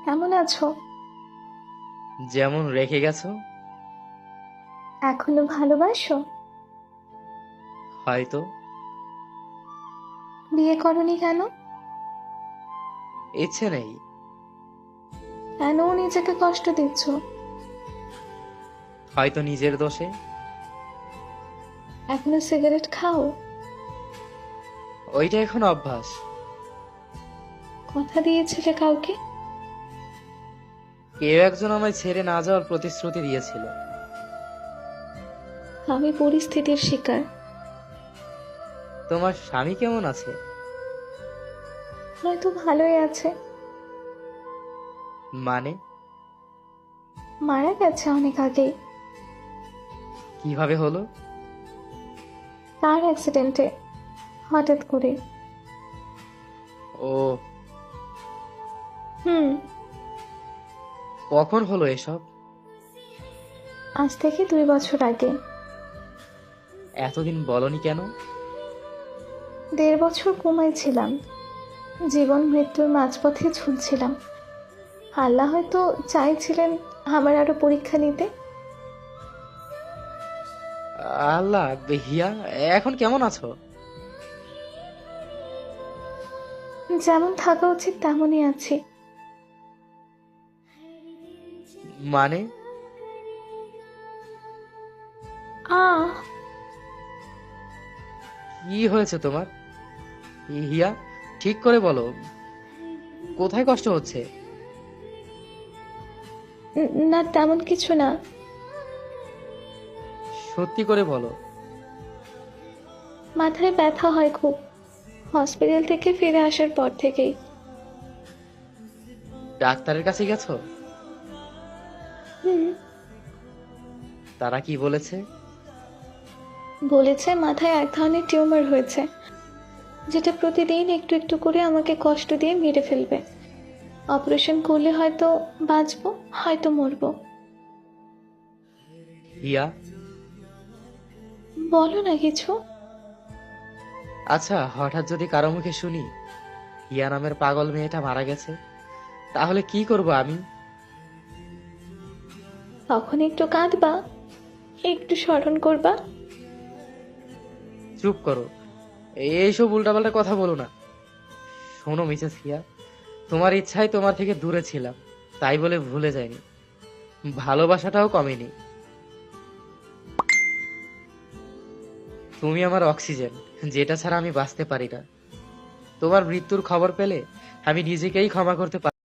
কেমন আছো? যেমন রেখে গেছো। এখনো ভালোবাসো? হয়তো। বিয়ে করনি কেন? ইচ্ছে নেই। কেন নিজেকে কষ্ট দিচ্ছ? হয়তো নিজের দোষে। এখনো সিগারেট খাও? ওইটা এখন অভ্যাস। কথা দিয়েছিলে কাউকে? কেউ একজন আমায় ছেড়ে না যাওয়ার প্রতিশ্রুতি দিয়েছিল। আমি পরিস্থিতির শিকার। তোমার স্বামী কেমন আছে? হয়তো ভালোই আছে। মানে? মারা গেছে অনেক আগেই। কিভাবে হলো? কার অ্যাক্সিডেন্টে, হঠাৎ করে। ও। হুম। কখন হলো এসব? আজ থেকে 2 বছর আগে। এতদিন বলনি কেন? 1.5 বছর কোমায় ছিলাম। জীবন মৃত্যুর মাঝপথে ঝুলছিলাম। আল্লাহ হয়তো চাইছিলেন আমার আরো পরীক্ষা নিতে। আল্লাহ। হিয়া, এখন কেমন আছো? যেমন থাকা উচিত তেমনই আছি। মানে? আহ কি হয়েছে তোমার? হিয়া, ঠিক করে বলো। কোথায় কষ্ট হচ্ছে? না, তেমন কিছু না। সত্যি করে বলো। মাথায় ব্যথা হয় খুব, হসপিটাল থেকে ফিরে আসার পর থেকেই। ডাক্তারের কাছে গেছো? হুম। তারা কি বলেছে? বলেছে মাথায় এক ধরনের টিউমার হয়েছে, যেটা প্রতিদিন একটু একটু করে আমাকে কষ্ট দিয়ে মেরে ফেলবে। অপারেশন করলে হয়তো বাঁচবো, হয়তো মরবো। হিয়া। বলো না কিছু। আচ্ছা, হঠাৎ যদি কারো মুখে শুনি হিয়া নামের পাগল মেয়েটা মারা গেছে, তাহলে কি করব আমি? তখন একটু কাঁদবা, একটু স্মরণ করবা। চুপ করো। এইসব উল্টাপাল্টা কথা বলো না। শোনো মিসেস হিয়া, তোমার ইচ্ছায় তোমার থেকে দূরে ছিলাম, তাই বলে ভুলে যাইনি। ভালোবাসাটাও কমেনি। তুমি আমার অক্সিজেন, যেটা ছাড়া আমি বাঁচতে পারি না। তোমার মৃত্যুর খবর পেলে আমি নিজেকেই ক্ষমা করতে পারি।